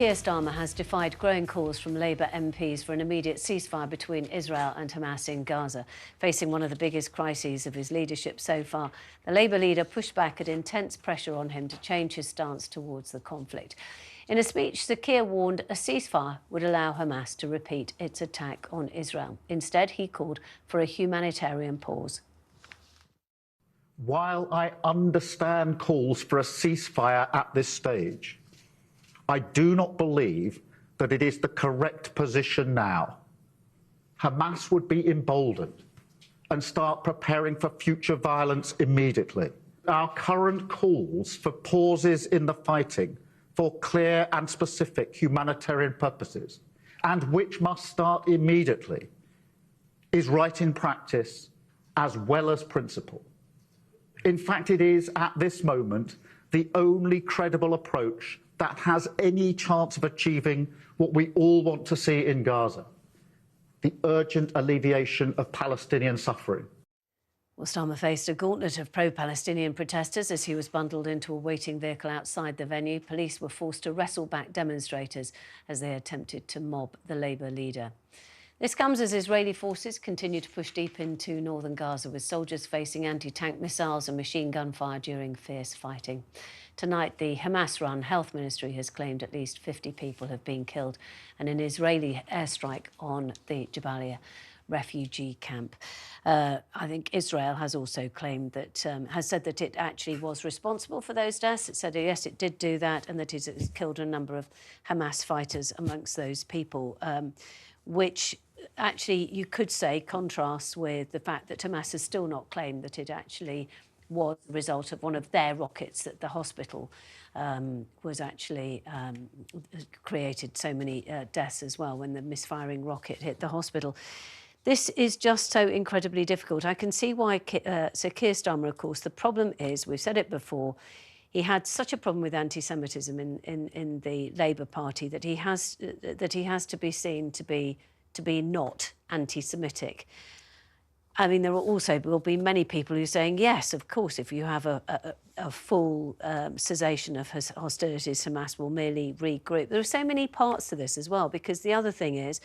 Keir Starmer has defied growing calls from Labour MPs for an immediate ceasefire between Israel and Hamas in Gaza. Facing one of the biggest crises of his leadership so far, the Labour leader pushed back at intense pressure on him to change his stance towards the conflict. In a speech, Sir Keir warned a ceasefire would allow Hamas to repeat its attack on Israel. Instead, he called for a humanitarian pause. While I understand calls for a ceasefire at this stage, I do not believe that it is the correct position now. Hamas would be emboldened and start preparing for future violence immediately. Our current calls for pauses in the fighting for clear and specific humanitarian purposes, and which must start immediately, is right in practice as well as principle. In fact, it is at this moment the only credible approach that has any chance of achieving what we all want to see in Gaza, the urgent alleviation of Palestinian suffering. Well, Starmer faced a gauntlet of pro-Palestinian protesters as he was bundled into a waiting vehicle outside the venue. Police were forced to wrestle back demonstrators as they attempted to mob the Labour leader. This comes as Israeli forces continue to push deep into northern Gaza, with soldiers facing anti-tank missiles and machine gun fire during fierce fighting. Tonight, the Hamas-run Health Ministry has claimed at least 50 people have been killed in an Israeli airstrike on the Jabalia refugee camp. I think Israel has also claimed that, has said that it actually was responsible for those deaths. It said, yes, it did do that, and that it has killed a number of Hamas fighters amongst those people, which actually you could say contrasts with the fact that Hamas has still not claimed that it actually was the result of one of their rockets, that the hospital was actually created so many deaths as well when the misfiring rocket hit the hospital. This is just so incredibly difficult. I can see why Sir Keir Starmer, of course, the problem is, we've said it before, he had such a problem with anti-Semitism in the Labour Party that he has to be seen to be not anti-Semitic. I mean, there will be many people who are saying, yes, of course, if you have a full cessation of hostilities, Hamas will merely regroup. There are so many parts to this as well, because the other thing is,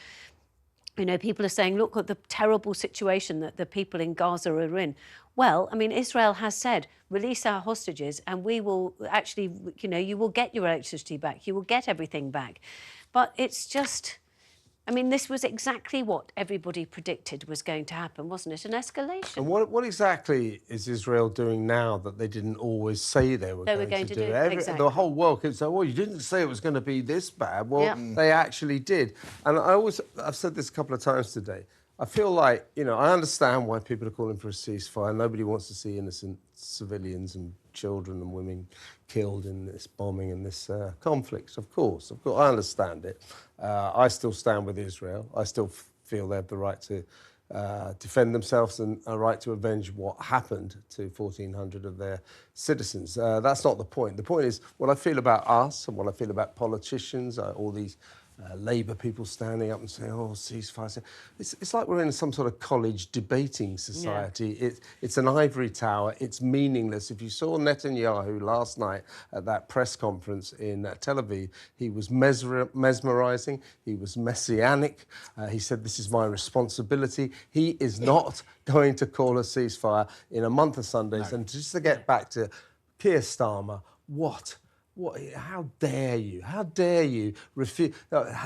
you know, people are saying, look at the terrible situation that the people in Gaza are in. Well, I mean, Israel has said, release our hostages and we will actually, you know, you will get your electricity back, you will get everything back. But it's just, I mean, this was exactly what everybody predicted was going to happen, wasn't it? An escalation. And what exactly is Israel doing now that they didn't always say they were going to do? Exactly. The whole world could say, well, you didn't say it was going to be this bad. Well, They actually did. And I've said this a couple of times today. I feel like, you know, I understand why people are calling for a ceasefire. Nobody wants to see innocent civilians and children and women killed in this bombing and this conflict. Of course, I understand it. I still stand with Israel. I still feel they have the right to defend themselves and a right to avenge what happened to 1,400 of their citizens. That's not the point. The point is what I feel about us and what I feel about politicians, all these Labour people standing up and saying, oh, ceasefire. It's like we're in some sort of college debating society. Yeah. It's an ivory tower. It's meaningless. If you saw Netanyahu last night at that press conference in Tel Aviv, he was mesmerising. He was messianic. He said, this is my responsibility. He is not going to call a ceasefire in a month of Sundays. No. And just to get back to Keir Starmer, how dare you? How dare you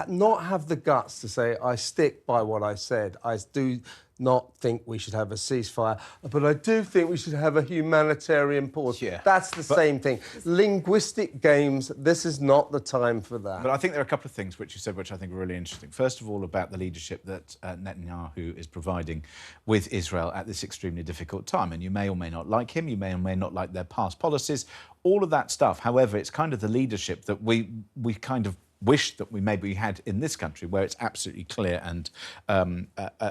not have the guts to say, I stick by what I said. I do not think we should have a ceasefire, but I do think we should have a humanitarian pause. Yeah. That's the same thing. Linguistic games, this is not the time for that. But I think there are a couple of things which you said which I think are really interesting. First of all, about the leadership that Netanyahu is providing with Israel at this extremely difficult time. And you may or may not like him, you may or may not like their past policies, all of that stuff. However, it's kind of the leadership that we kind of wish that we maybe had in this country, where it's absolutely clear and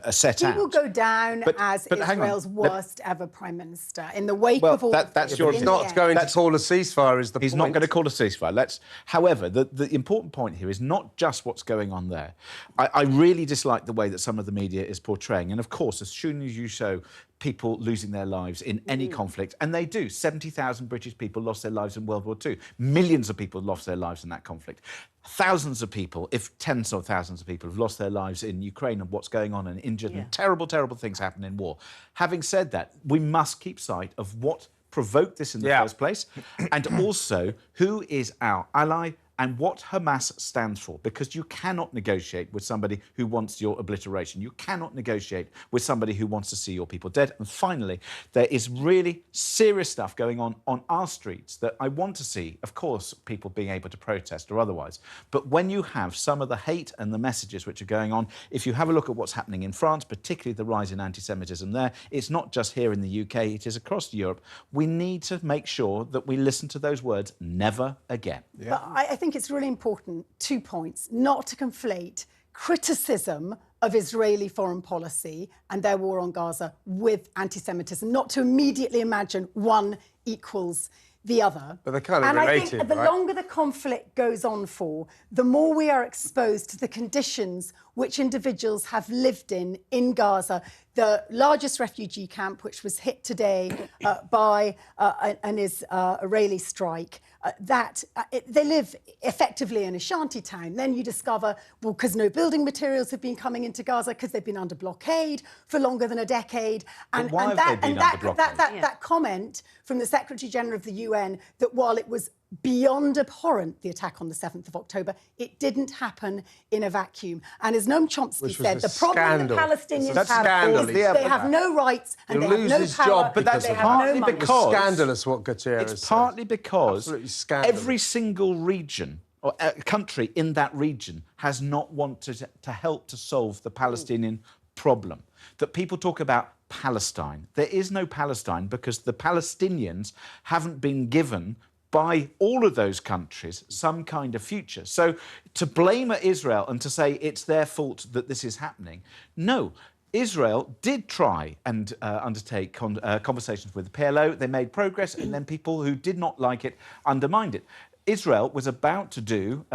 set out. He will go down as Israel's worst ever prime minister in the wake of all that's your. He's not going to call a ceasefire. Is the point? He's not going to call a ceasefire. However, the important point here is not just what's going on there. I really dislike the way that some of the media is portraying, and of course, as soon as you show people losing their lives in any conflict, and they do. 70,000 British people lost their lives in World War II. Millions of people lost their lives in that conflict. Thousands of people, if tens of thousands of people, have lost their lives in Ukraine and what's going on and injured, and terrible, terrible things happen in war. Having said that, we must keep sight of what provoked this in the first place, and also who is our ally and what Hamas stands for, because you cannot negotiate with somebody who wants your obliteration. You cannot negotiate with somebody who wants to see your people dead. And finally, there is really serious stuff going on our streets that I want to see, of course, people being able to protest or otherwise. But when you have some of the hate and the messages which are going on, if you have a look at what's happening in France, particularly the rise in anti-Semitism there, it's not just here in the UK, it is across Europe. We need to make sure that we listen to those words, never again. But I think it's really important, 2 points, not to conflate criticism of Israeli foreign policy and their war on Gaza with anti-Semitism, not to immediately imagine one equals the other. But they're kind of related, I think the longer the conflict goes on for, the more we are exposed to the conditions which individuals have lived in Gaza. The largest refugee camp, which was hit today by an Israeli strike, they live effectively in a shanty town. Then you discover, well, because no building materials have been coming into Gaza, because they've been under blockade for longer than a decade. And why have they been under blockade? That comment from the Secretary General of the UN that while it was beyond abhorrent, the attack on the 7th of October, it didn't happen in a vacuum. And as Noam Chomsky said, the problem the Palestinians have is they have no rights and they have no power. But that's partly because... Scandalous what Gutierrez said. It's partly because every single region or country in that region has not wanted to help to solve the Palestinian problem. That people talk about Palestine. There is no Palestine because the Palestinians haven't been given by all of those countries some kind of future. So to blame Israel and to say it's their fault that this is happening, no. Israel did try and undertake conversations with the PLO. They made progress, and then people who did not like it undermined it. Israel was about to do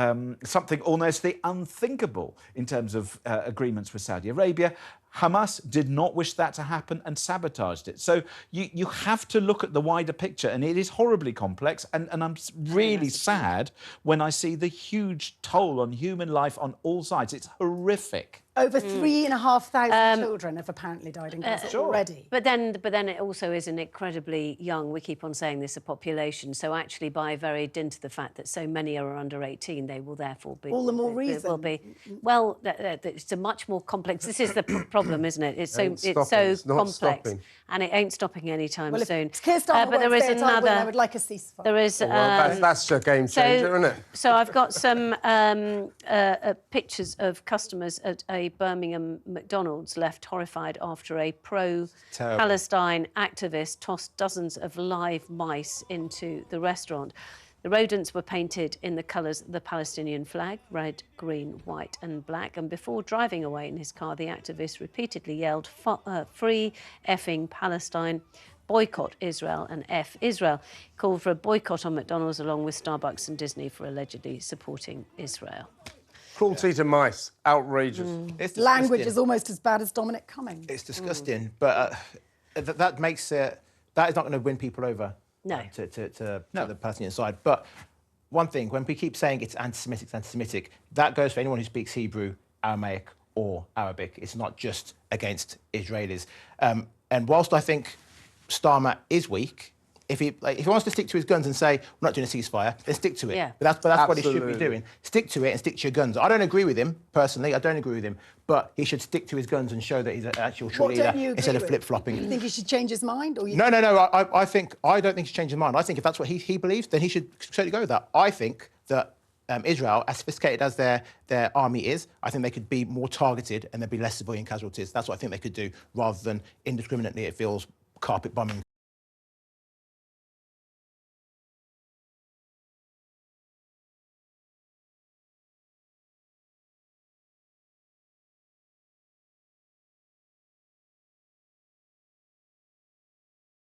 something almost the unthinkable in terms of agreements with Saudi Arabia. Hamas did not wish that to happen and sabotaged it. So you have to look at the wider picture, and it is horribly complex. And I'm really sad when I see the huge toll on human life on all sides. It's horrific. Over 3,500 children have apparently died in Gaza already. But then it also is an incredibly young, we keep on saying this, a population. So actually, by very dint of the fact that so many are under 18, they will therefore be... All the more reason. Will be, well, it's a much more complex... This is the problem, isn't it? It's so complex. And it ain't stopping anytime soon. Keir Starmer but there is another... I would like a ceasefire. There is... that's a game changer, isn't it? So I've got some pictures of customers at a Birmingham McDonald's left horrified after a pro-Palestine activist tossed dozens of live mice into the restaurant. The rodents were painted in the colours of the Palestinian flag, red, green, white and black. And before driving away in his car, the activist repeatedly yelled, "Free effing Palestine, boycott Israel and F Israel." He called for a boycott on McDonald's along with Starbucks and Disney for allegedly supporting Israel. Cruelty to mice, outrageous. Language is almost as bad as Dominic Cummings. It's disgusting, but that makes it... That is not going to win people over. No. To the Palestinian side. But one thing, when we keep saying it's anti-Semitic, that goes for anyone who speaks Hebrew, Aramaic or Arabic. It's not just against Israelis. And whilst I think Starmer is weak, if he wants to stick to his guns and say, we're not doing a ceasefire, then stick to it. Yeah. But that's what he should be doing. Stick to it and stick to your guns. I don't agree with him, personally. I don't agree with him. But he should stick to his guns and show that he's an actual true leader instead of flip-flopping. You think he should change his mind? Or No. I don't think he should change his mind. I think if that's what he believes, then he should certainly go with that. I think that Israel, as sophisticated as their army is, I think they could be more targeted and there'd be less civilian casualties. That's what I think they could do, rather than indiscriminately, it feels, carpet bombing.